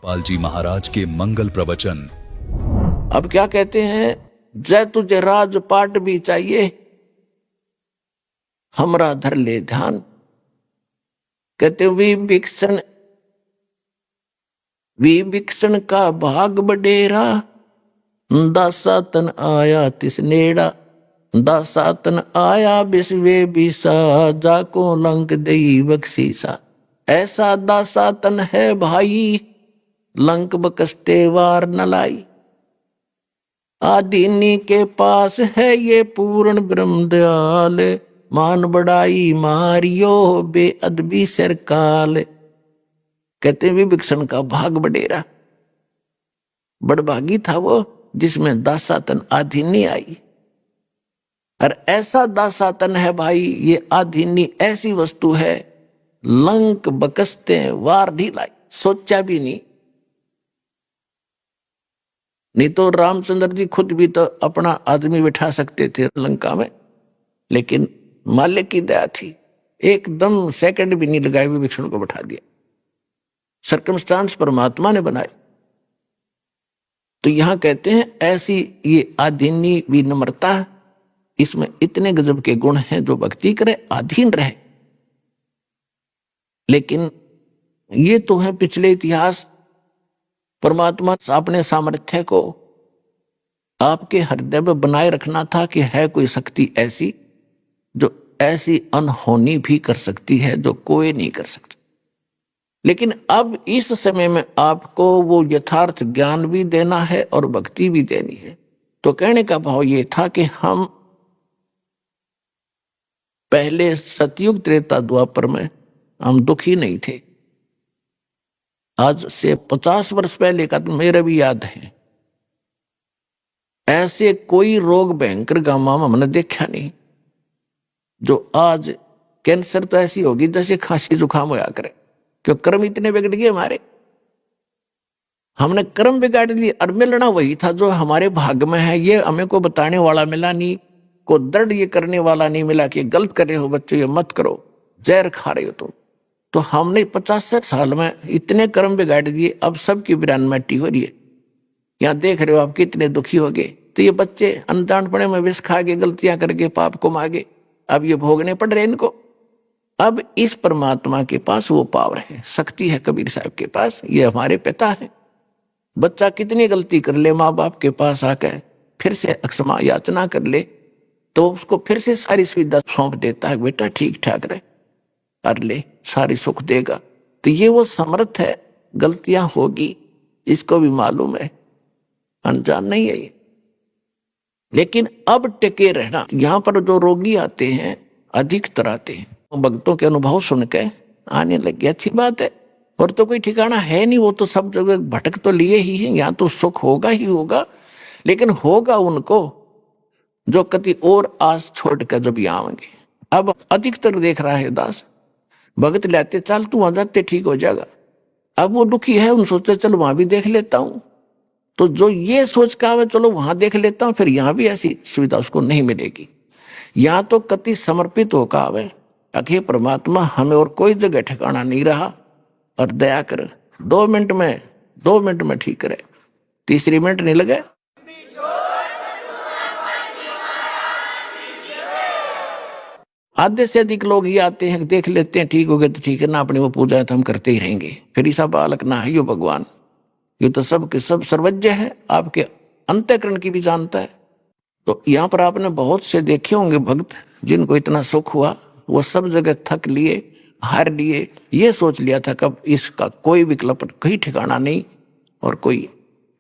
पाल जी महाराज के मंगल प्रवचन। अब क्या कहते हैं, जय तुझे राजपाट भी चाहिए, हमरा धर ले ध्यान। कहते विभीषण का भाग बडेरा, दासातन आया तिसनेड़ा। दासातन आया विश्वे बीसा, जाको लंक दई बख्शीसा। ऐसा दासातन है भाई, लंक बकस्ते वार न लाई। आदिनी के पास है ये पूर्ण ब्रह्म दयाल, मान बढ़ाई मारियो बेअदबी सरकाल। कहते विभीषण का भाग बडेरा, बड़भागी था वो जिसमें दासातन आधिनी आई। और ऐसा दासातन है भाई, ये आधिनी ऐसी वस्तु है, लंक बकस्ते वार नहीं लाई। सोचा भी नहीं तो रामचंद्र जी खुद भी तो अपना आदमी बिठा सकते थे लंका में, लेकिन मालिक की दया थी, एकदम सेकंड भी नहीं लगाए विभीषण को बैठा दिया। सर्कमस्टांस परमात्मा ने बनाए। तो यहां कहते हैं ऐसी ये आधीनी विनम्रता, इसमें इतने गजब के गुण हैं, जो भक्ति करे अधीन रहे। लेकिन ये तो है पिछले इतिहास। परमात्मा अपने सामर्थ्य को आपके हृदय में बनाए रखना था कि है कोई शक्ति ऐसी जो ऐसी अनहोनी भी कर सकती है जो कोई नहीं कर सकता। लेकिन अब इस समय में आपको वो यथार्थ ज्ञान भी देना है और भक्ति भी देनी है। तो कहने का भाव ये था कि हम पहले सतयुग त्रेता द्वापर में हम दुखी नहीं थे। आज से 50 वर्ष पहले का तो मेरा भी याद है, ऐसे कोई रोग भयंकर गामा में हमने देखा नहीं। जो आज कैंसर तो ऐसी होगी जैसे खांसी जुकाम होया करे, क्यों कर्म इतने बिगड़ गए हमारे। हमने कर्म बिगाड़ लिए और मिलना वही था जो हमारे भाग्य में है। ये हमें को बताने वाला मिला नहीं, को दर्द ये करने वाला नहीं मिला कि गलत कर रहे हो बच्चों, ये मत करो, जहर खा रहे हो तुम। तो हमने 50 साल में इतने कर्म बिगाड़ दिए, अब सबकी बिरानमेटी हो रही है। यहाँ देख रहे हो आप कितने दुखी हो गए। तो ये बच्चे अनजानपने में विष खा के, गलतियां करके, पाप को मांगे, अब ये भोगने पड़ रहे इनको। अब इस परमात्मा के पास वो पावर है, शक्ति है कबीर साहब के पास, ये हमारे पिता है। बच्चा कितनी गलती कर ले, माँ बाप के पास आकर फिर से क्षमा याचना कर ले, तो उसको फिर से सारी सुविधा सौंप देता है, बेटा ठीक ठाक रहे, कर ले, सारी सुख देगा। तो ये वो समर्थ है, गलतियां होगी, इसको भी मालूम है, अनजान नहीं है ये। लेकिन अब टिके रहना, यहां पर जो रोगी आते हैं अधिकतर आते हैं भक्तों के अनुभव सुन के आने लग गया, अच्छी बात है। और तो कोई ठिकाना है नहीं, वो तो सब जगह भटक तो लिए ही है। यहाँ तो सुख होगा ही होगा, लेकिन होगा उनको जो कति और आस छोड़ कर जब यहाँ आएंगे। अब अधिकतर देख रहा है दास भगत लाते, चल तू वहां जाते ठीक हो जाएगा। अब वो दुखी है, उन सोचते चलो वहां भी देख लेता हूं। तो जो ये सोच का आवे चलो वहां देख लेता हूं, फिर यहां भी ऐसी सुविधा उसको नहीं मिलेगी। यहां तो कति समर्पित होकर आवे, अखे परमात्मा हमें और कोई जगह ठिकाना नहीं रहा, और दया कर 2 मिनट में ठीक करे, तीसरी मिनट नहीं लगे। आधे से अधिक लोग ये आते हैं, देख लेते हैं ठीक हो गए तो ठीक है ना, अपनी वो पूजा तो हम करते ही रहेंगे, फिर ऐसा बालक ना है यो भगवान, ये तो सब के सब सर्वज्ञ है, आपके अंतःकरण की भी जानता है। तो यहाँ पर आपने बहुत से देखे होंगे भक्त जिनको इतना सुख हुआ, वो सब जगह थक लिए, हार लिए, ये सोच लिया था कब इसका कोई विकल्प, कहीं ठिकाना नहीं और कोई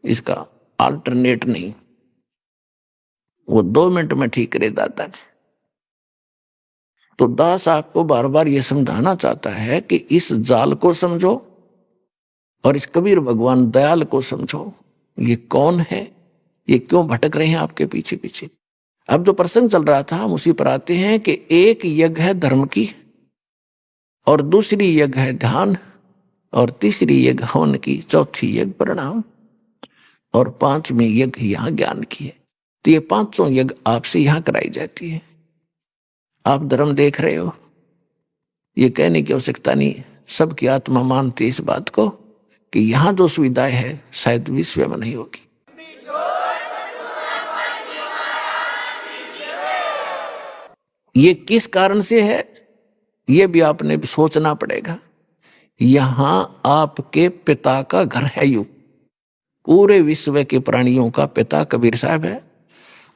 इसका अल्टरनेट नहीं, वो 2 मिनट में ठीक करे दाता। तो दास आपको बार बार ये समझाना चाहता है कि इस जाल को समझो और इस कबीर भगवान दयाल को समझो। ये कौन है, ये क्यों भटक रहे हैं आपके पीछे पीछे। अब जो प्रसंग चल रहा था हम उसी पर आते हैं कि एक यज्ञ है धर्म की, और दूसरी यज्ञ है ध्यान, और तीसरी यज्ञ हवन की, चौथी यज्ञ प्रणाम, और 5वीं यज्ञ यहाँ ज्ञान की है। तो ये 5 यज्ञ आपसे यहाँ कराई जाती है। आप धर्म देख रहे हो, ये कहने की आवश्यकता नहीं, सबकी आत्मा मानती है इस बात को कि यहां जो सुविधाएं है शायद विश्व में नहीं होगी। ये किस कारण से है, ये भी आपने सोचना पड़ेगा। यहां आपके पिता का घर है, यू पूरे विश्व के प्राणियों का पिता कबीर साहब है,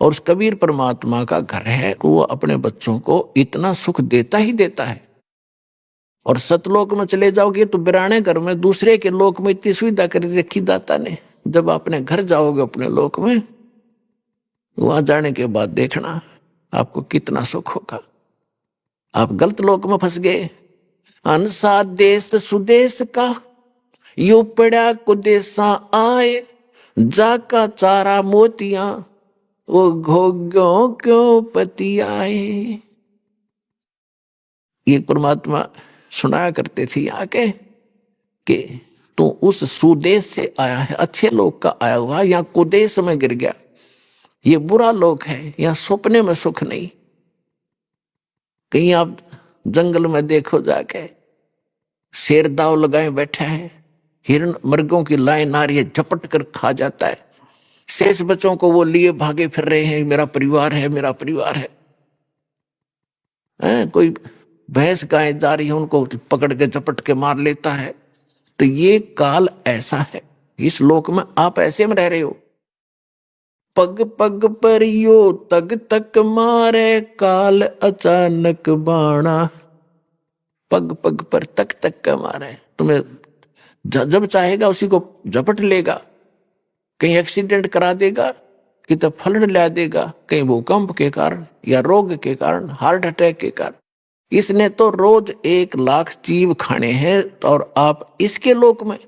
और उस कबीर परमात्मा का घर है। वो अपने बच्चों को इतना सुख देता ही देता है। और सतलोक में चले जाओगे तो बिराने घर में, दूसरे के लोक में इतनी सुविधा कर रखी दाता ने। जब अपने घर जाओगे अपने लोक में, वहां जाने के बाद देखना आपको कितना सुख होगा। आप गलत लोक में फंस गए। अनसा देश सुदेश का यू पड़ा कुदेशा आए, जाका चारा मोतियां वो घोग्यों क्यों पति आए। ये परमात्मा सुनाया करते थे आके कि तू उस सुदेश से आया है, अच्छे लोग का आया हुआ, यहाँ कुदेश में गिर गया, ये बुरा लोक है, यहाँ सपने में सुख नहीं। कहीं आप जंगल में देखो जाके, शेर दाव लगाए बैठा है, हिरण मर्गों की लाइन आ रही है, झपट कर खा जाता है। शेष बच्चों को वो लिए भागे फिर रहे हैं, मेरा परिवार है, मेरा परिवार है। कोई भैंस गाय जा रही है, उनको पकड़ के झपट के मार लेता है। तो ये काल ऐसा है, इस लोक में आप ऐसे में रह रहे हो। पग पग पर यो तग तक मारे, काल अचानक बाणा। पग पग पर तक तक का मारे, तुम्हें जब चाहेगा उसी को झपट लेगा। कहीं एक्सीडेंट करा देगा, कि तो फ्लड ला देगा, कहीं भूकंप के कारण या रोग के कारण, हार्ट अटैक के कारण। इसने तो रोज 1,00,000 जीव खाने हैं, और आप इसके लोक में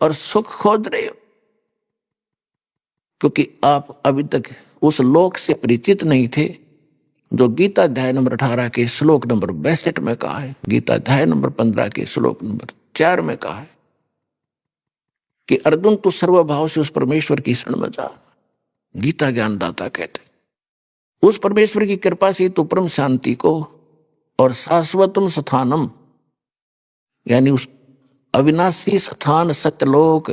और सुख खोज रहे हो, क्योंकि आप अभी तक उस लोक से परिचित नहीं थे जो गीता अध्याय नंबर 18 के श्लोक नंबर 62 में कहा है, गीता अध्याय नंबर 15 के श्लोक नंबर 4 में कहा है कि अर्जुन तू सर्वभाव से उस परमेश्वर की शरण में जा। गीता ज्ञानदाता कहते उस परमेश्वर की कृपा से तू परम शांति को और शाश्वतम स्थानम, यानी उस अविनाशी स्थान सत्यलोक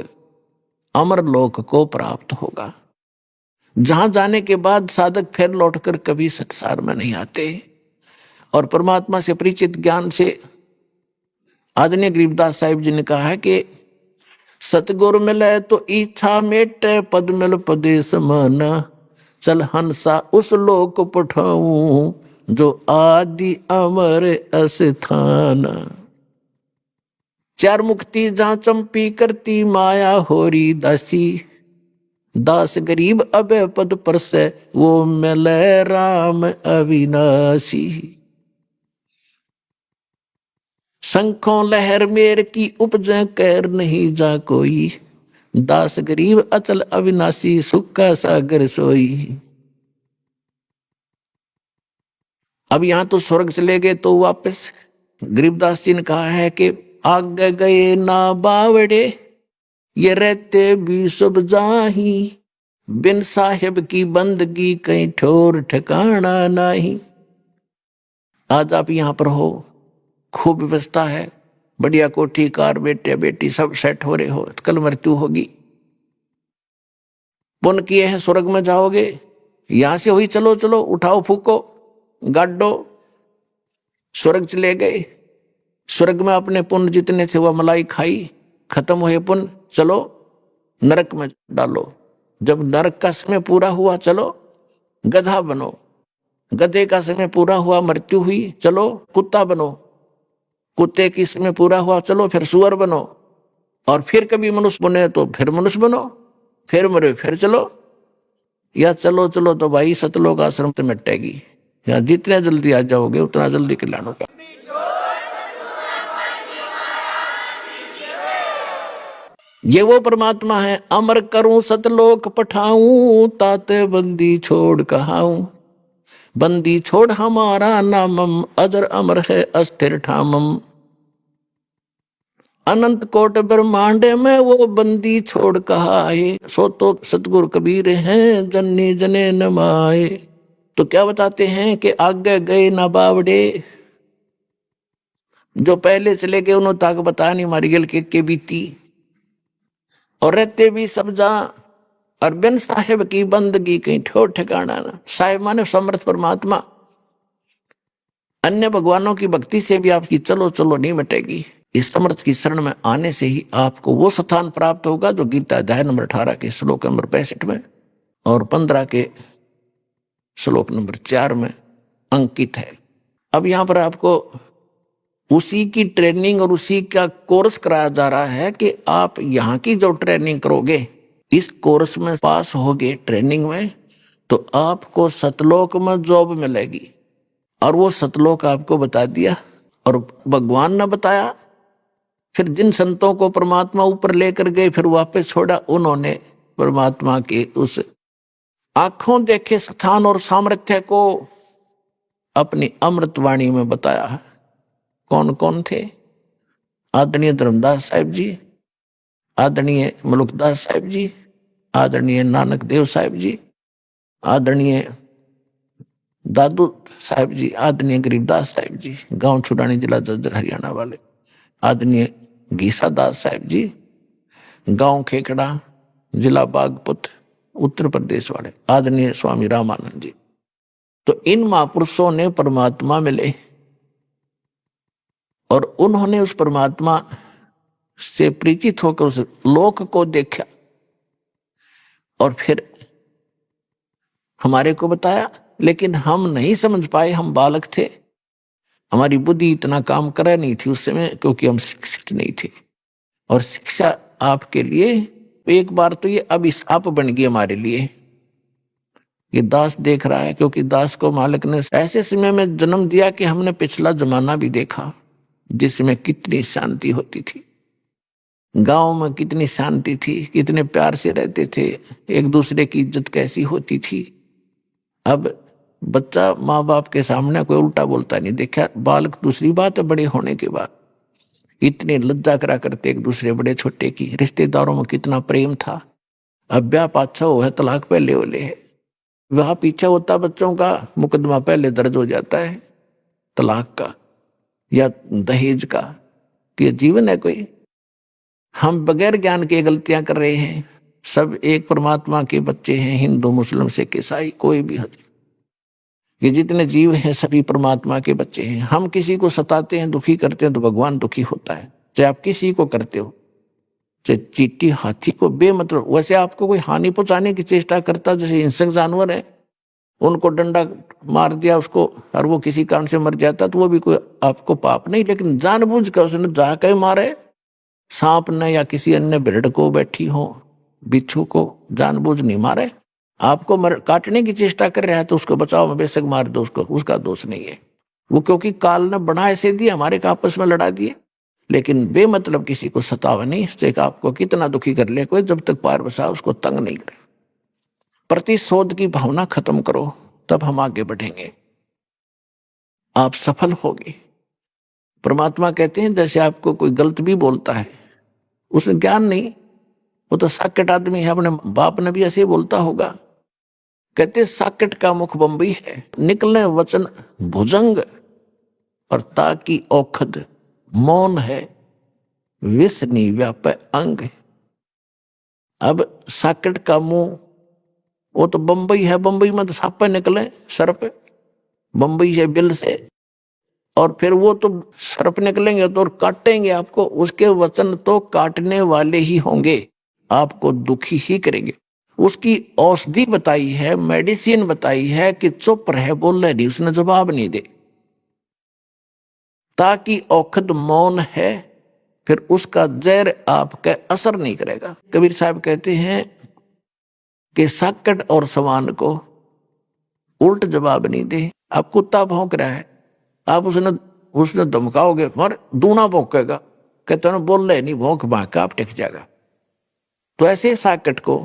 अमर लोक को प्राप्त होगा, जहां जाने के बाद साधक फिर लौटकर कभी संसार में नहीं आते। और परमात्मा से परिचित ज्ञान से आदरणीय गरीबदास साहिब जी ने कहा है कि सतगुरु मिले तो इच्छा मेटे, पद मिल पदे समाना, चल हंसा उस लोक पठाऊं, जो आदि अमर अस्थान। चार मुक्ति जहां चंपी करती, माया होरी दासी, दास गरीब अबे पद पर से, वो मिले राम अविनाशी। शंखों लहर मेर की उपजे, कैर नहीं जा कोई, दास गरीब अचल अविनाशी, सुख का सागर सोई। अब यहां तो स्वर्ग से ले गए तो वापस गरीबदास जी ने कहा है कि आगे गए ना बावड़े, ये रहते भी सब जाही, बिन साहिब की बंदगी कहीं ठोर ठिकाना नहीं। आज आप यहां पर हो, खूब व्यवस्था है, बढ़िया कोठी कार बेटे बेटी सब सेट हो रहे हो, कल मृत्यु होगी। पुण्य किए हैं स्वर्ग में जाओगे, यहां से हुई चलो चलो उठाओ फूको गाडो, स्वर्ग चले गए। स्वर्ग में अपने पुण्य जितने थे वह मलाई खाई, खत्म हुए पुण्य, चलो नरक में डालो। जब नरक का समय पूरा हुआ, चलो गधा बनो। गधे का समय पूरा हुआ, मृत्यु हुई, चलो कुत्ता बनो। कुत्ते की समय पूरा हुआ, चलो फिर सुअर बनो। और फिर कभी मनुष्य बने तो फिर मनुष्य बनो, फिर मरे फिर चलो। या चलो चलो तो भाई सतलोक आश्रम तो मिटेगी। या जितने जल्दी आ जाओगे उतना जल्दी कल्याण होगा। ये वो परमात्मा है, अमर करूं सतलोक पठाऊं, ताते बंदी छोड़ कहाऊं। बंदी छोड़ हमारा नामम, अजर अमर है अस्थिर ठामम। अनंत कोट ब्रह्मांड में वो बंदी छोड़ कहा है, सो तो सतगुरु कबीर हैं, जन्नी जने न माए। तो क्या बताते हैं कि आगे गए ना बावड़े, जो पहले चले गए उन्होंने ताक बता नहीं, मारी गल के बीती। और रहते भी सब जहां, और बिन साहेब की बंदगी कहीं ठोर ठिकाना ना। साहेब माने समर्थ परमात्मा। अन्य भगवानों की भक्ति से भी आपकी चलो चलो नहीं मिटेगी। इस समर्थ की शरण में आने से ही आपको वो स्थान प्राप्त होगा जो गीता अध्याय नंबर 18 के श्लोक नंबर 65 में और 15 के श्लोक नंबर 4 में अंकित है। अब यहां पर आपको उसी की ट्रेनिंग और उसी का कोर्स कराया जा रहा है कि आप यहाँ की जो ट्रेनिंग करोगे, इस कोर्स में पास होगे ट्रेनिंग में, तो आपको सतलोक में जॉब मिलेगी। और वो सतलोक आपको बता दिया और भगवान ने बताया। फिर जिन संतों को परमात्मा ऊपर लेकर गए फिर वापस छोड़ा, उन्होंने परमात्मा के उस आंखों देखे स्थान और सामर्थ्य को अपनी अमृतवाणी में बताया है। कौन कौन थे? आदरणीय धर्मदास साहिब जी, आदरणीय मलुकदास साहिब जी, आदरणीय नानक देव साहिब जी, आदरणीय दादू साहिब जी, आदरणीय गरीबदास साहिब जी, गांव छुड़ानी जिला जज्जर हरियाणा वाले, आदरणीय गीसा दास साहिब जी, गांव खेकड़ा जिला बागपत उत्तर प्रदेश वाले, आदरणीय स्वामी रामानंद जी। तो इन महापुरुषों ने परमात्मा मिले और उन्होंने उस परमात्मा से परिचित होकर उस लोक को देखा और फिर हमारे को बताया। लेकिन हम नहीं समझ पाए, हम बालक थे, हमारी बुद्धि इतना काम कर नहीं थी उस समय, क्योंकि हम शिक्षित नहीं थे। और शिक्षा आपके लिए एक बार तो ये अभिशाप बन गई हमारे लिए। ये दास देख रहा है, क्योंकि दास को मालिक ने ऐसे समय में जन्म दिया कि हमने पिछला जमाना भी देखा जिसमें कितनी शांति होती थी, गांव में कितनी शांति थी, कितने प्यार से रहते थे, एक दूसरे की इज्जत कैसी होती थी। अब बच्चा माँ बाप के सामने कोई उल्टा बोलता नहीं देखा। बालक दूसरी बात है, बड़े होने के बाद इतने लज्जा करा करते एक दूसरे बड़े छोटे की। रिश्तेदारों में कितना प्रेम था। अब ब्याह पाछा हो है, तलाक पहले होले है, वहां पीछे होता बच्चों का मुकदमा पहले दर्ज हो जाता है तलाक का या दहेज का। कि ये जीवन है कोई? हम बगैर ज्ञान के गलतियां कर रहे हैं। सब एक परमात्मा के बच्चे हैं, हिंदू मुस्लिम सिख ईसाई कोई भी। ये जितने जीव हैं सभी परमात्मा के बच्चे हैं। हम किसी को सताते हैं, दुखी करते हैं तो भगवान दुखी होता है। चाहे आप किसी को करते हो, चाहे चींटी हाथी को बेमतलब, वैसे आपको कोई हानि पहुंचाने की चेष्टा करता, जैसे हिंसक जानवर है, उनको डंडा मार दिया उसको और वो किसी कारण से मर जाता तो वो भी कोई आपको पाप नहीं। लेकिन जानबूझ कर उसने जाकर मारे, सांप ने या किसी अन्य भेड़ को बैठी हो, बिच्छू को जानबूझ नहीं मारे, आपको काटने की चेष्टा कर रहा है तो उसको बचाओ में बेशक मार दो, उसको उसका दोष नहीं है वो, क्योंकि काल ने बना ऐसे दिए, हमारे का आपस में लड़ा दिए। लेकिन बेमतलब किसी को सतावा नहीं, इससे आपको कितना दुखी कर ले कोई, जब तक पार बसा उसको तंग नहीं करे। प्रतिशोध की भावना खत्म करो, तब हम आगे बढ़ेंगे, आप सफल होगे। परमात्मा कहते हैं जैसे आपको कोई गलत भी बोलता है, उसने ज्ञान नहीं, वो तो साकेट आदमी है, अपने बाप ने भी ऐसे ही बोलता होगा। कहते साकेट का मुख बंबई है, निकलने वचन भुजंग, और ताकि औखद मौन है, विष नहीं व्यापे अंग। अब साकेट का मुंह वो तो बंबई है, बंबई में तो सांप निकले, सर्प बंबई है बिल से, और फिर वो तो सर्प निकलेंगे तो काटेंगे आपको, उसके वचन तो काटने वाले ही होंगे, आपको दुखी ही करेंगे। उसकी औषधि बताई है, मेडिसिन बताई है कि चुप रहे, बोल रहे नहीं, उसने जवाब नहीं दे, ताकि औखद मौन है, फिर उसका जहर आपका असर नहीं करेगा। कबीर साहब कहते हैं कि साकट और सवान को उल्ट जवाब नहीं दे। अब कुत्ता भौंक रहा है, आप उसने धमकाओगे मर दूना भौंकेगा, कहते ना बोल रहे नहीं, भौंक भाग का आप टिक जाएगा। तो ऐसे साकट को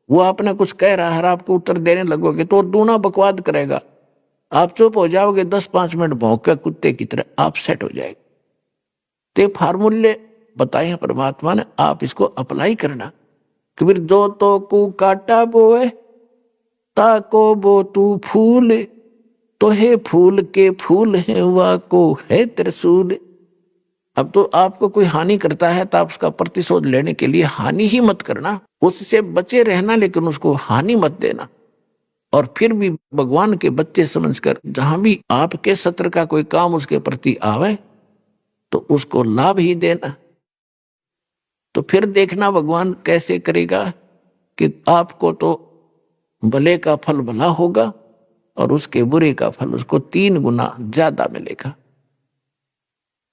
वो आपने कुछ कह रहा है, आपको उत्तर देने लगोगे तो दूना बकवाद करेगा, आप चुप हो जाओगे, 10-5 मिनट भौंक के कुत्ते की तरह आप सेट हो जाएगा। तो फार्मूले बताए हैं परमात्मा ने, आप इसको अप्लाई करना। कबीर जो तो को काटा बोए ताको बो तू फूल, तो हे फूल के फूल है वा को है त्रिशूल। अब तो आपको कोई हानि करता है तो आप उसका प्रतिशोध लेने के लिए हानि ही मत करना, उससे बचे रहना, लेकिन उसको हानि मत देना। और फिर भी भगवान के बच्चे समझकर जहां भी आपके सत्र का कोई काम उसके प्रति आवे तो उसको लाभ ही देना। तो फिर देखना भगवान कैसे करेगा कि आपको तो भले का फल भला होगा और उसके बुरे का फल उसको 3 गुना ज्यादा मिलेगा।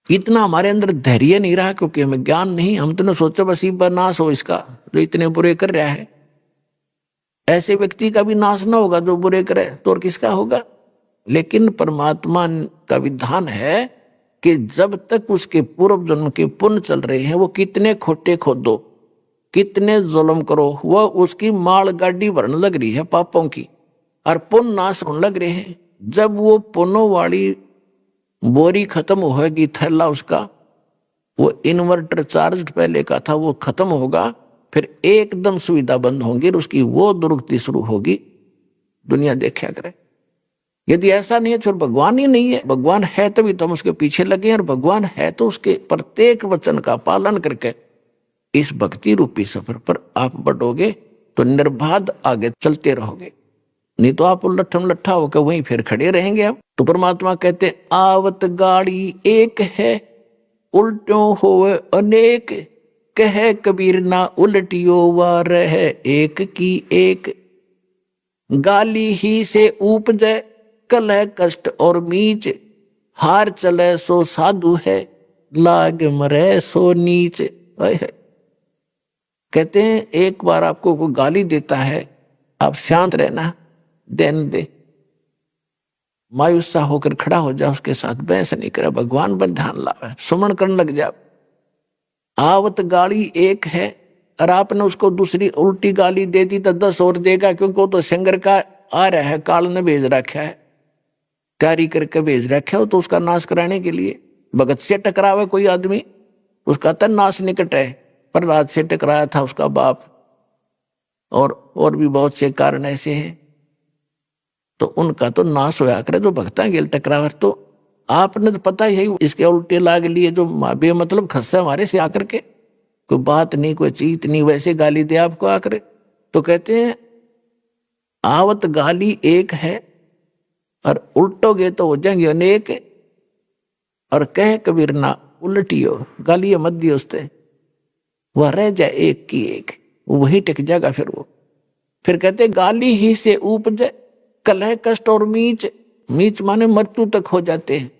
इतना हमारे अंदर धैर्य नहीं रहा, क्योंकि हमें ज्ञान नहीं। हम तो सोचा बस ही नाश हो इसका जो इतने बुरे कर रहा है। ऐसे व्यक्ति का भी नाश ना होगा जो बुरे करे तो और किसका होगा। लेकिन परमात्मा का विधान है कि जब तक उसके पूर्व जन्म के पुण्य चल रहे हैं, वो कितने खोटे खोदो, कितने जुल्म करो, वह उसकी माल गाड़ी भरने लग रही है पापों की, और पुण्य नाश होने लग रहे हैं। जब वो पुण्यों वाली बोरी खत्म होगी, थैला उसका, वो इन्वर्टर चार्ज पहले का था वो खत्म होगा, फिर एकदम सुविधा बंद होंगी और उसकी वो दुर्गति शुरू होगी। दुनिया देखा करे। यदि ऐसा नहीं है तो भगवान ही नहीं है। भगवान है तभी तो हम उसके पीछे लगे, और भगवान है तो उसके प्रत्येक वचन का पालन करके इस भक्ति रूपी सफर पर आप बढ़ोगे तो निर्बाध आगे चलते रहोगे। नहीं तो आप उलटम लट्ठा होकर वहीं फिर खड़े रहेंगे। आप तो परमात्मा कहते आवत गाड़ी एक है, उल्टों होवे अनेक, कह कबीर ना उलटियो वा रहे एक की एक। गाली ही से उपजे कलह कष्ट और मीच, हार चले सो साधु है, लाग मरे सो नीच। कहते हैं एक बार आपको कोई गाली देता है, आप शांत रहना, देन दे, मायूस सा होकर खड़ा हो जा, उसके साथ बहस नहीं करे, भगवान पर ध्यान लावे, सुमन करने लग जा। आवत गाली एक है और आपने उसको दूसरी उल्टी गाली दे दी तो 10 और देगा, क्योंकि वो तो शंकर का आ रहा है, काल ने भेज रखा है, तैयारी करके भेज रखा है तो उसका नाश कराने के लिए। भगत से टकरावे कोई आदमी, उसका तो नाश निकट है। प्रहलाद से टकराया था उसका बाप, और भी बहुत से कारण ऐसे हैं, तो उनका तो नाश होया करे जो भक्ता गेल टकरावर। तो आपने तो पता ही है इसके उल्टे लाग लिए जो बेमतलब खस्सा हमारे से आकर के, कोई बात नहीं, कोई चीत नहीं, वैसे गाली दे आपको आकर। तो कहते हैं आवत गाली एक है और उल्टोगे तो हो जाएंगे अनेक, और कह कबीर ना उल्टियो, गाली मत दियो उससे, वह रह जाए एक की एक, वही टिक जाएगा फिर वो। फिर कहते गाली ही से उपजे कलह कष्ट और मीच, मीच माने मृत्यु तक हो जाते हैं।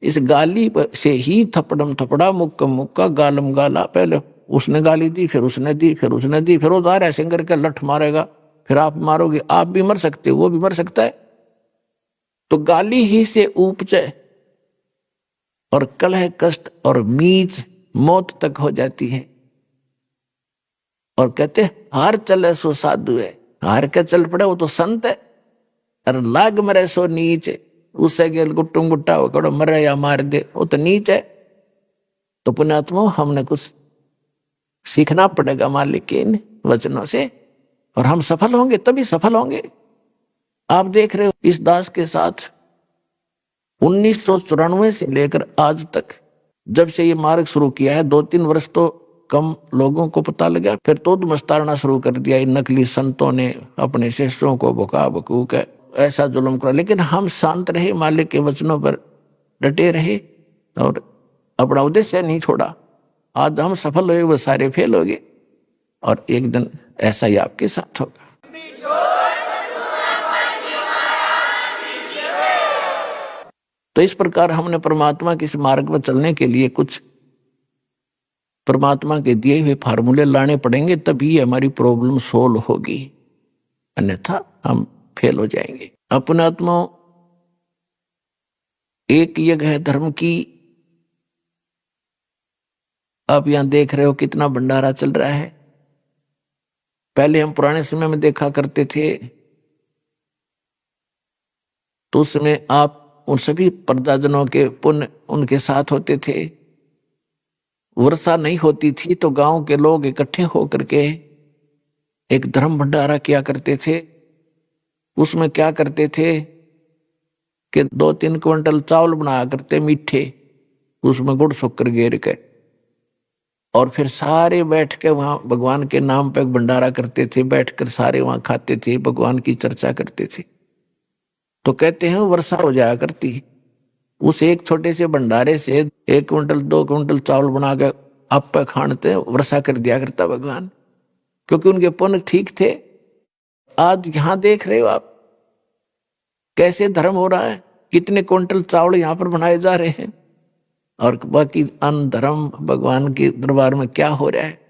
इस गाली से ही थपड़म थपड़ा मुक्का मुक्का गालम गाला, पहले उसने गाली दी, फिर उसने दी, फिर उसने दी, फिर वो जा रहा है सिंगर का लठ मारेगा, फिर आप मारोगे, आप भी मर सकते हो, वो भी मर सकता है। तो गाली ही से उपजे और कलह कष्ट और मीच मौत तक हो जाती है। और कहते हार चले सो साधु है, हार के चल पड़े वो तो संत है, और लाग मरे सो नीच, उससे गेल गुट्टुम गुट्टा होकर मरे या मार दे वो तो नीच है। तो पुण्यात्मा हमने कुछ सीखना पड़ेगा मालिक के इन वचनों से, और हम सफल होंगे, तभी सफल होंगे। आप देख रहे हो इस दास के साथ 1994 से लेकर आज तक जब से ये मार्ग शुरू किया है, 2-3 वर्ष तो कम लोगों को पता लगा, फिर तो मस्तारना शुरू कर दिया। इन नकली संतों ने अपने शिष्यों को भुका भकू के ऐसा जुल्म करा, लेकिन हम शांत रहे, मालिक के वचनों पर डटे रहे और अपना उद्देश्य नहीं छोड़ा। आज हम सफल हुए, वो सारे फेल हो गए, और एक दिन ऐसा ही आपके साथ होगा। तो इस प्रकार हमने परमात्मा के इस मार्ग पर चलने के लिए कुछ परमात्मा के दिए हुए फार्मूले लाने पड़ेंगे, तभी हमारी प्रॉब्लम सोल्व होगी, अन्यथा हम फेल हो जाएंगे। अपने आत्मा एक यज्ञ है धर्म की। आप यहां देख रहे हो कितना भंडारा चल रहा है। पहले हम पुराने समय में देखा करते थे तो उस समय आप उन सभी प्रजाजनों के पुण्य उनके साथ होते थे। वर्षा नहीं होती थी तो गांव के लोग इकट्ठे होकर के एक धर्म भंडारा किया करते थे। उसमें क्या करते थे कि 2-3 क्विंटल चावल बनाया करते मीठे, उसमें गुड़ शक्कर गेर के, और फिर सारे बैठ के वहां भगवान के नाम पे भंडारा करते थे, बैठकर सारे वहां खाते थे, भगवान की चर्चा करते थे। तो कहते हैं वर्षा हो जाया करती। उस एक छोटे से भंडारे से 1 क्विंटल 2 क्विंटल चावल बना के आप पे खानते वर्षा कर दिया करता भगवान, क्योंकि उनके पुण्य ठीक थे। आज यहां देख रहे हो आप कैसे धर्म हो रहा है, कितने क्विंटल चावल यहां पर बनाए जा रहे हैं, और बाकी अन्न धर्म भगवान के दरबार में क्या हो रहा है।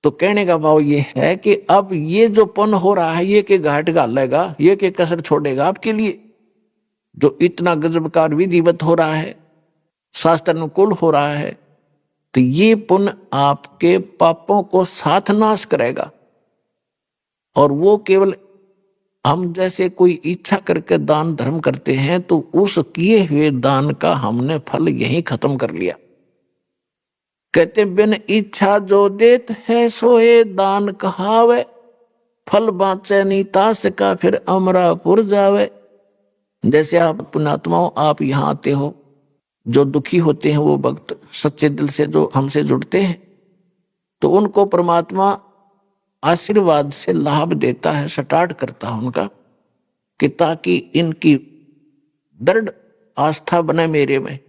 तो कहने का भाव ये है कि अब ये जो पुण्य हो रहा है, ये के घाट घालेगा, ये के कसर छोड़ेगा आपके लिए। जो इतना गजबकार विधिवत हो रहा है, शास्त्र अनुकूल हो रहा है, तो ये पुण्य आपके पापों को साथ नाश करेगा। और वो केवल हम जैसे कोई इच्छा करके दान धर्म करते हैं तो उस किए हुए दान का हमने फल यही खत्म कर लिया। कहते बिन इच्छा जो देत है सोए दान कहावे, फल बाँचे नहीं तास का फिर अमरापुर जावे। जैसे आप पुण्यात्माओं, आप यहाँ आते हो, जो दुखी होते हैं वो भक्त सच्चे दिल से जो हमसे जुड़ते हैं, तो उनको परमात्मा आशीर्वाद से लाभ देता है, स्टार्ट करता है उनका, कि ताकि इनकी दृढ़ आस्था बने मेरे में,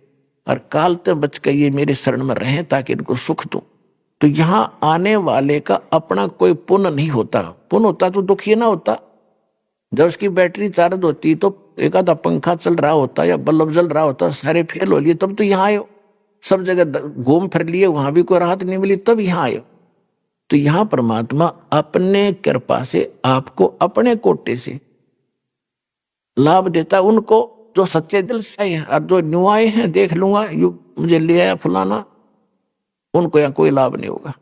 और काल तक बच के ये मेरे शरण में रहें, ताकि इनको सुख दूं। तो यहाँ आने वाले का अपना कोई पुण्य नहीं होता। पुण्य होता तो दुखी ना होता। जब उसकी बैटरी चार्ज होती तो एक आधा पंखा चल रहा होता या बल्ब जल रहा होता, सारे फेल हो लिए, तब तो यहाँ आयो। सब जगह घूम फिर लिए, वहां भी कोई राहत नहीं मिली, तब यहाँ आयो। तो यहाँ परमात्मा अपने कृपा से आपको अपने कोटे से लाभ देता उनको जो सच्चे दिल से है। और जो नुआए हैं, देख लूंगा यू मुझे ले आया फलाना, उनको यहाँ कोई लाभ नहीं होगा।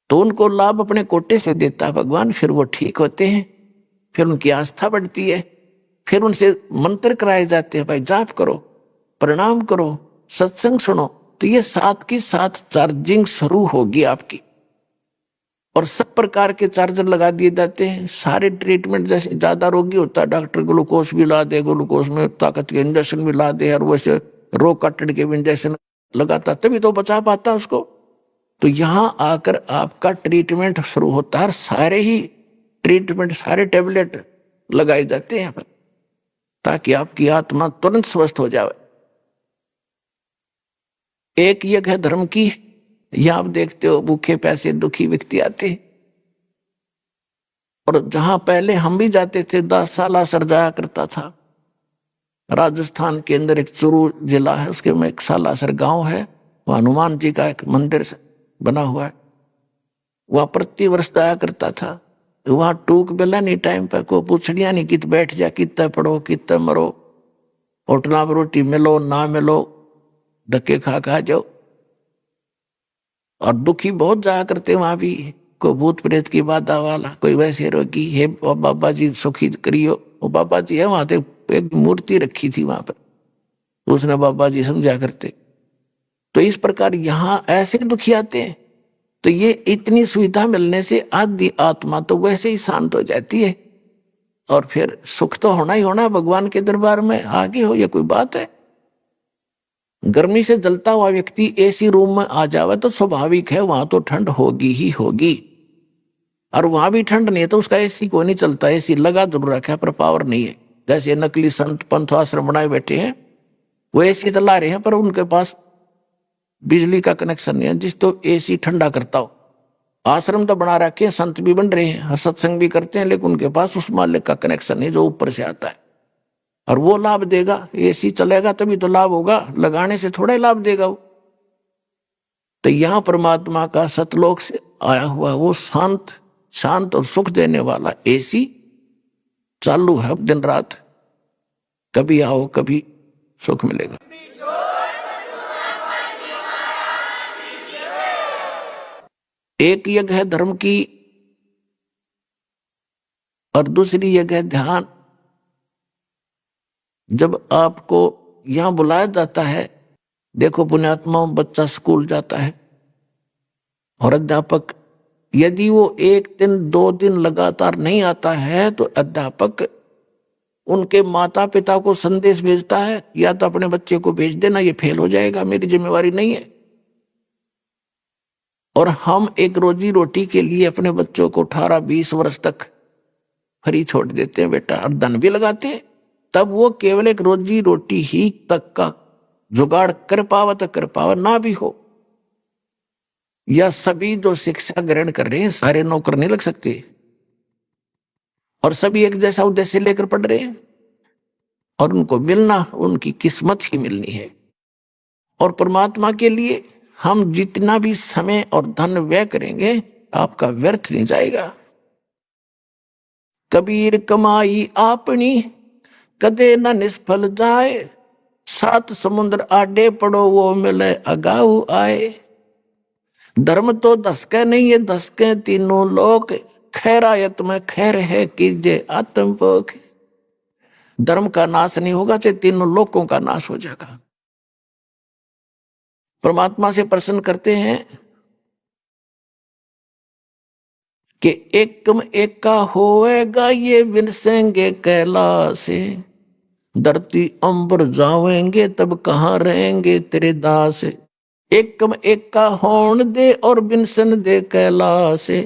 तो उनको लाभ अपने कोटे से देता है भगवान, फिर वो ठीक होते हैं, फिर उनकी आस्था बढ़ती है, फिर उनसे मंत्र कराए जाते हैं, भाई जाप करो, प्रणाम करो, सत्संग सुनो। तो ये साथ की साथ चार्जिंग शुरू होगी आपकी, और सब प्रकार के चार्जर लगा दिए जाते हैं। सारे ट्रीटमेंट, जैसे ज्यादा रोगी होता है डॉक्टर ग्लूकोज भी ला दे, ग्लूकोज में ताकत के इंजेक्शन भी ला दे, और वैसे रोग काटने के भी इंजेक्शन लगाता, तभी तो बचा पाता उसको। तो यहाँ आकर आपका ट्रीटमेंट शुरू होता है, सारे ही ट्रीटमेंट, सारे टेबलेट लगाए जाते हैं ताकि आपकी आत्मा तुरंत स्वस्थ हो जाए। एक यज्ञ है धर्म की, यहां आप देखते हो भूखे पैसे दुखी व्यक्ति आते हैं, और जहां पहले हम भी जाते थे, 10 साल सर जाया करता था। राजस्थान के अंदर एक चुरू जिला है, उसके में एक सालासर गांव है, वह हनुमान जी का एक मंदिर बना हुआ है, वहां प्रति वर्ष जाया करता था। वहां टूक बेला नहीं, टाइम पे को पूछड़िया नहीं, कित बैठ जा, कितना पढ़ो, कितना मरो, होटला में रोटी मिलो ना मिलो, धक्के खा खा जाओ। और दुखी बहुत जाया करते वहां भी, कोई भूत प्रेत की बाधा वाला, कोई वैसे रोगी है, बाबा जी सुखी करियो। वो बाबा जी है वहां तो एक मूर्ति रखी थी वहां पर, उसने बाबा जी समझा करते। तो इस प्रकार यहाँ ऐसे दुखी आते हैं। तो ये इतनी सुविधा मिलने से आदि आत्मा तो वैसे ही शांत हो जाती है, और फिर सुख तो होना ही होना भगवान के दरबार में। आगे हो, ये कोई बात है। गर्मी से जलता हुआ व्यक्ति एसी रूम में आ जावे तो स्वाभाविक है वहां तो ठंड होगी ही होगी, और वहां भी ठंड नहीं है तो उसका एसी को नहीं चलता। एसी लगा जरूर रखा है पर पावर नहीं है। जैसे नकली संत पंथ आश्रम बनाए बैठे हैं, वो एसी चला रहे हैं पर उनके पास बिजली का कनेक्शन नहीं है जिस तो एसी ठंडा करता हो। आश्रम तो बना रखे हैं, संत भी बन रहे हैं, सत्संग भी करते हैं, लेकिन उनके पास उस मालिक का कनेक्शन नहीं जो ऊपर से आता है, और वो लाभ देगा। एसी चलेगा तभी तो लाभ होगा, लगाने से थोड़ा ही लाभ देगा वो। तो यहां परमात्मा का सतलोक से आया हुआ वो शांत और सुख देने वाला एसी चालू है दिन रात। कभी आओ कभी सुख मिलेगा। एक यज्ञ है धर्म की, और दूसरी यज्ञ है ध्यान। जब आपको यहां बुलाया जाता है, देखो पुण्यात्माओं, बच्चा स्कूल जाता है और अध्यापक यदि वो 1 दिन 2 दिन लगातार नहीं आता है तो अध्यापक उनके माता पिता को संदेश भेजता है, या तो अपने बच्चे को भेज देना, ये फेल हो जाएगा, मेरी जिम्मेवारी नहीं है। और हम एक रोजी रोटी के लिए अपने बच्चों को 18-20 वर्ष तक फ्री छोड़ देते हैं बेटा, और धन भी लगाते हैं, तब वो केवल एक रोजी रोटी ही तक का जुगाड़ कर पावा तो कर पावा, ना भी हो। या सभी जो शिक्षा ग्रहण कर रहे हैं सारे नौकर नहीं लग सकते, और सभी एक जैसा उद्देश्य लेकर पढ़ रहे हैं, और उनको मिलना उनकी किस्मत ही मिलनी है। और परमात्मा के लिए हम जितना भी समय और धन व्यय करेंगे आपका व्यर्थ नहीं जाएगा। कबीर कमाई आपनी कदे न निष्फल जाए, 7 समुद्र आडे पड़ो वो मिले अगाऊ आए। धर्म तो धसके नहीं है, धसके तीनों लोक, खैरायत में खैर है कीजे आत्मपोख। धर्म का नाश नहीं होगा, चाहे तीनों लोकों का नाश हो जाएगा। परमात्मा से प्रश्न करते हैं कि एकम एका होएगा ये विनसेंगे कैलासे, धरती अंबर जावेंगे तब कहाँ रहेंगे तेरे दास। एकम एका होन दे और विनसन दे कैलासे,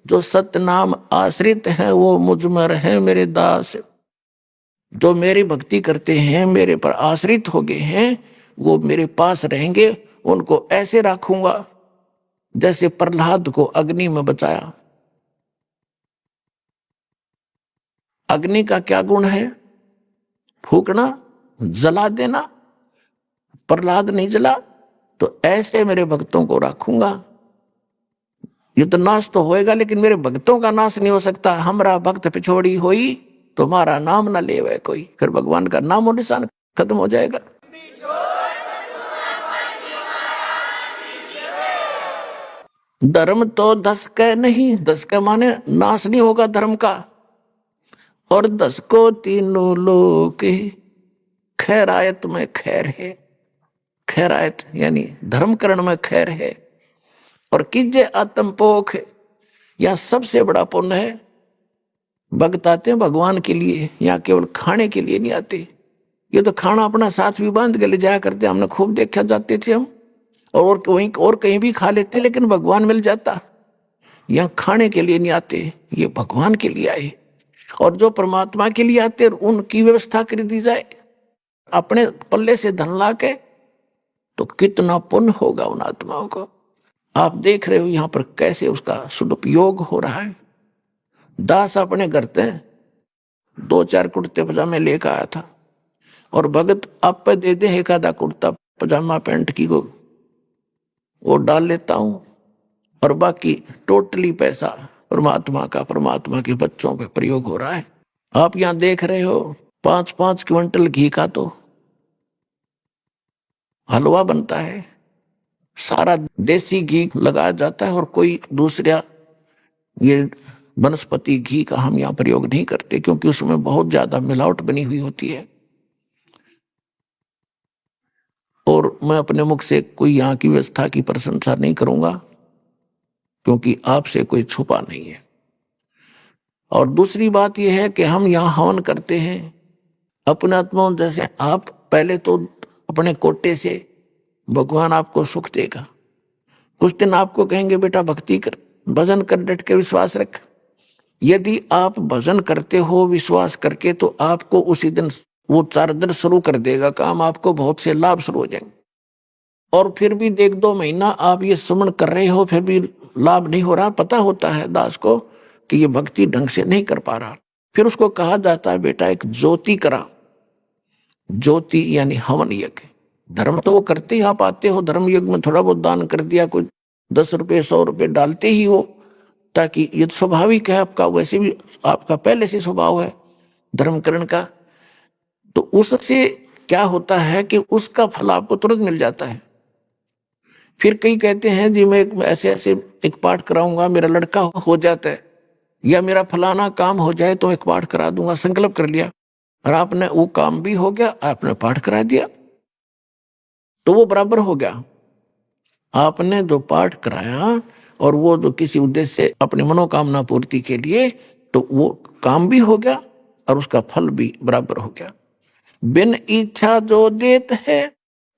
जो सतनाम आश्रित है वो मुझ में रहे मेरे दास। जो मेरी भक्ति करते हैं, मेरे पर आश्रित हो गए हैं, वो मेरे पास रहेंगे। उनको ऐसे रखूंगा जैसे प्रहलाद को अग्नि में बचाया। अग्नि का क्या गुण है? फूकना, जला देना। प्रहलाद नहीं जला, तो ऐसे मेरे भक्तों को रखूंगा। ये तो नाश तो होएगा, लेकिन मेरे भक्तों का नाश नहीं हो सकता। हमारा भक्त पिछोड़ी होई तुम्हारा नाम ना लेवे कोई, फिर भगवान का नाम और निशान खत्म हो जाएगा। धर्म तो धसके नहीं, धसके माने नाश नहीं होगा धर्म का। और 10 को तीनों लोग खैरायत में खैर है। खैरायत यानी धर्मकरण में खैर है। और कीजे आत्मपोख, यह सबसे बड़ा पुण्य है। भक्त आते हैं भगवान के लिए, या केवल खाने के लिए नहीं आते। ये तो खाना अपना साथ भी बांध के ले जाया करते, हमने खूब देखा, जाते थे हम, और वहीं और कहीं भी खा लेते, लेकिन भगवान मिल जाता। यहाँ खाने के लिए नहीं आते, ये भगवान के लिए आए। और जो परमात्मा के लिए आते उनकी व्यवस्था कर दी जाए, अपने पल्ले से धन ला के, तो कितना पुण्य होगा उन आत्माओं को। आप देख रहे हो यहाँ पर कैसे उसका सदुपयोग हो रहा है। दास अपने घर से 2-4 कुर्ते पजामे लेकर आया था, और भगत आप पे दे दे एक आधा कुर्ता पजामा पैंट की को वो डाल लेता हूं, और बाकी टोटली पैसा परमात्मा का, परमात्मा के बच्चों पे प्रयोग हो रहा है। आप यहां देख रहे हो 5-5 क्विंटल घी का तो हलवा बनता है, सारा देसी घी लगाया जाता है, और कोई दूसरा ये वनस्पति घी का हम यहाँ प्रयोग नहीं करते, क्योंकि उसमें बहुत ज्यादा मिलावट बनी हुई होती है। और मैं अपने मुख से कोई यहाँ की व्यवस्था की प्रशंसा नहीं करूंगा, क्योंकि आपसे कोई छुपा नहीं है। और दूसरी बात यह है कि हम यहाँ हवन करते हैं अपने आत्मा, जैसे आप पहले तो अपने कोटे से भगवान आपको सुख देगा। कुछ दिन आपको कहेंगे बेटा भक्ति कर, भजन कर, डट के विश्वास रख। यदि आप भजन करते हो विश्वास करके, तो आपको उसी दिन वो 4 दिन शुरू कर देगा काम, आपको बहुत से लाभ शुरू हो जाएंगे। और फिर भी 1-2 महीना आप ये सुमन कर रहे हो, फिर भी लाभ नहीं हो रहा, पता होता है दास को कि ये भक्ति ढंग से नहीं कर पा रहा। फिर उसको कहा जाता है बेटा एक ज्योति करा। ज्योति यानी हवन यज्ञ। धर्म तो वो करते ही आप आते हो, धर्म यज्ञ में थोड़ा बहुत दान कर दिया, कुछ 10 रुपए 100 रुपए डालते ही हो, ताकि ये स्वाभाविक है आपका, वैसे भी आपका पहले से स्वभाव है धर्मकरण का। तो उससे क्या होता है कि उसका फल आपको तुरंत मिल जाता है। फिर कई कहते हैं जी मैं ऐसे ऐसे एक पाठ कराऊंगा, मेरा लड़का हो जाता है, या मेरा फलाना काम हो जाए तो एक पाठ करा दूंगा, संकल्प कर लिया, और आपने वो काम भी हो गया, आपने पाठ करा दिया, तो वो बराबर हो गया। आपने जो पाठ कराया और वो जो किसी उद्देश्य से अपनी मनोकामना पूर्ति के लिए, तो वो काम भी हो गया और उसका फल भी बराबर हो गया। बिन इच्छा जो देत है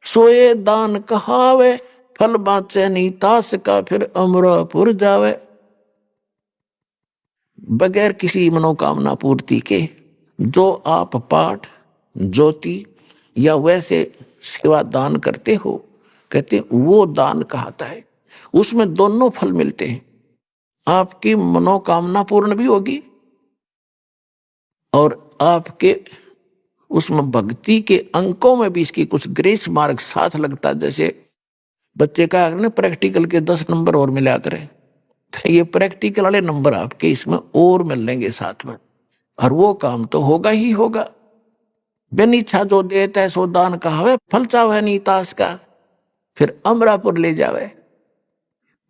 सोए दान कहावे, फल बाँचे नहीं तास का फिर अमरापुर जावे। बगैर किसी मनोकामना पूर्ति के जो आप पाठ ज्योति या वैसे सेवा दान करते हो, कहते वो दान कहता है। उसमें दोनों फल मिलते हैं, आपकी मनोकामना पूर्ण भी होगी और आपके उसमें भक्ति के अंकों में भी इसकी कुछ ग्रेस मार्क साथ लगता है। जैसे बच्चे का ना प्रैक्टिकल के 10 नंबर और मिला करें, तो ये प्रैक्टिकल वाले नंबर आपके इसमें और मिलेंगे साथ में, और वो काम तो होगा ही होगा। बिन इच्छा जो देता है सो दान कहावे, फल चावे नहीं तास का फिर अमरापुर ले जावे।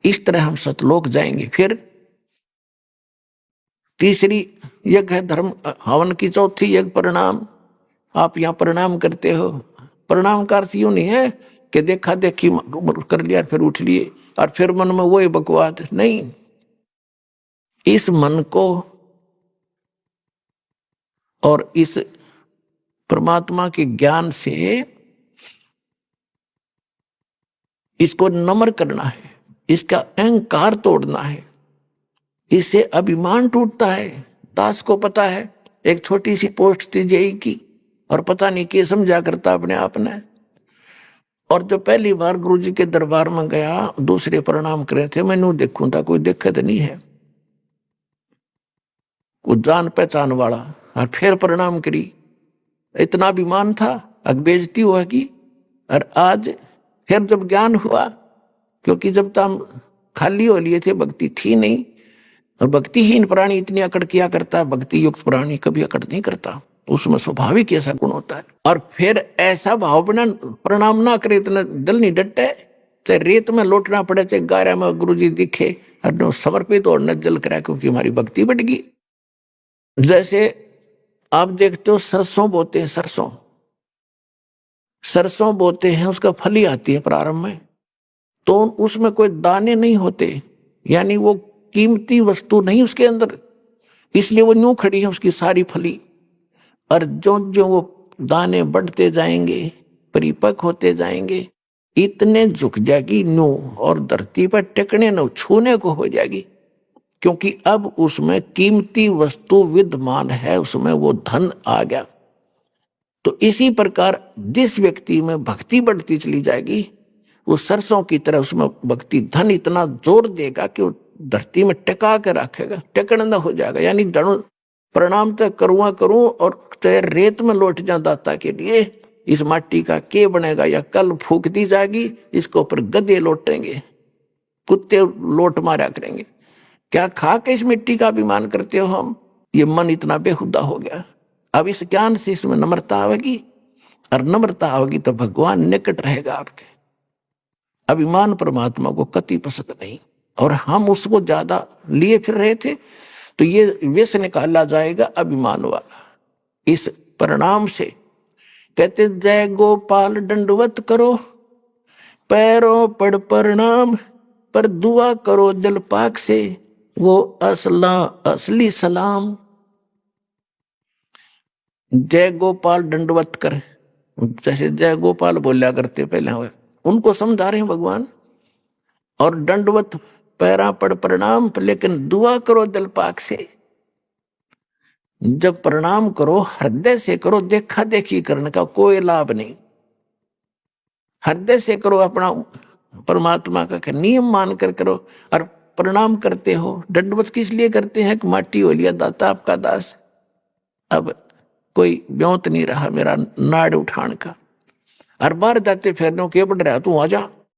इस तरह हम सतलोक जाएंगे। फिर तीसरी यज्ञ है धर्म हवन की, चौथी यज्ञ प्रणाम। आप यहाँ प्रणाम करते हो, प्रणाम का अर्थ यूं नहीं है कि देखा देखी कर लिया फिर उठ लिए और फिर मन में वो बकवास नहीं। इस मन को और इस परमात्मा के ज्ञान से इसको नम्र करना है, इसका अहंकार तोड़ना है, इससे अभिमान टूटता है। दास को पता है एक छोटी सी पोस्ट थी जेई की और पता नहीं क्या समझा करता अपने आप ने, और जो पहली बार गुरुजी के दरबार में गया दूसरे प्रणाम करे थे, मैंने देखूं था कोई दिक्कत नहीं है, वो जान पहचान वाला, और फिर प्रणाम करी। इतना अभिमान था, अब बेइज्जती होगी। और आज फिर जब ज्ञान हुआ, क्योंकि जब तक हम खाली हो लिए थे भक्ति थी नहीं, और भक्तिहीन प्राणी इतनी अकड़ किया करता है, भक्ति युक्त प्राणी कभी अकड़ नहीं करता, उसमें स्वाभाविक ऐसा गुण होता है। और फिर ऐसा भाव बना प्रणाम ना करे, इतना दिल नहीं डटे, चाहे रेत में लौटना पड़े, चाहे गारा में गुरुजी दिखे, और समर्पित और नजल करा, क्योंकि हमारी भक्ति बढ़ गई। जैसे आप देखते हो सरसों बोते हैं, सरसों बोते हैं, उसका फली आती है प्रारंभ में, तो उसमें कोई दाने नहीं होते, यानी वो कीमती वस्तु नहीं उसके अंदर, इसलिए वो न्यू खड़ी है उसकी सारी फली। और जो जो वो दाने बढ़ते जाएंगे, परिपक्व होते जाएंगे, इतने झुक जाएगी न्यू, और धरती पर टिकने न छूने को हो जाएगी, क्योंकि अब उसमें कीमती वस्तु विद्यमान है, उसमें वो धन आ गया। तो इसी प्रकार जिस व्यक्ति में भक्ति बढ़ती चली जाएगी, वो सरसों की तरह उसमें भक्ति धन इतना जोर देगा कि वो धरती में टिका के रखेगा, टिकन न हो जाएगा। यानी प्रणाम तक करूँ और चाहे रेत में लौट जा दाता के लिए, इस माटी का के बनेगा, या कल फूक दी जाएगी, इसके ऊपर गधे लौटेंगे, कुत्ते लोट मारा करेंगे। क्या खा के इस मिट्टी का अभिमान करते हो हम? ये मन इतना बेहुदा हो गया। अब इस ज्ञान से इसमें नम्रता आवेगी, और नम्रता आवेगी तो भगवान निकट रहेगा आपके। अभिमान परमात्मा को कति पसंद नहीं, और हम उसको ज्यादा लिए फिर रहे थे, तो ये विष निकाला जाएगा अभिमान वाला। इस परिणाम से कहते जय गोपाल दंडवत करो, पैरों पड़ प्रणाम, पर दुआ करो जलपाक से, वो असली सलाम। जय गोपाल दंडवत कर, जैसे जय गोपाल बोला करते पहले हुए, उनको समझा रहे हैं भगवान। और दंडवत पैरा पड़ प्रणाम, लेकिन दुआ करो जलपाक से। जब प्रणाम करो हृदय से करो, देखा देखी करने का कोई लाभ नहीं। हृदय से करो, अपना परमात्मा का नियम मानकर करो। और प्रणाम करते हो, दंडवत किस लिए करते हैं कि माटी हो लिया दाता आपका दास, अब कोई ब्योंत नहीं रहा मेरा नाड़ उठान का। और बाहर जाते फिरने के बढ़ रहा, तू आ जा,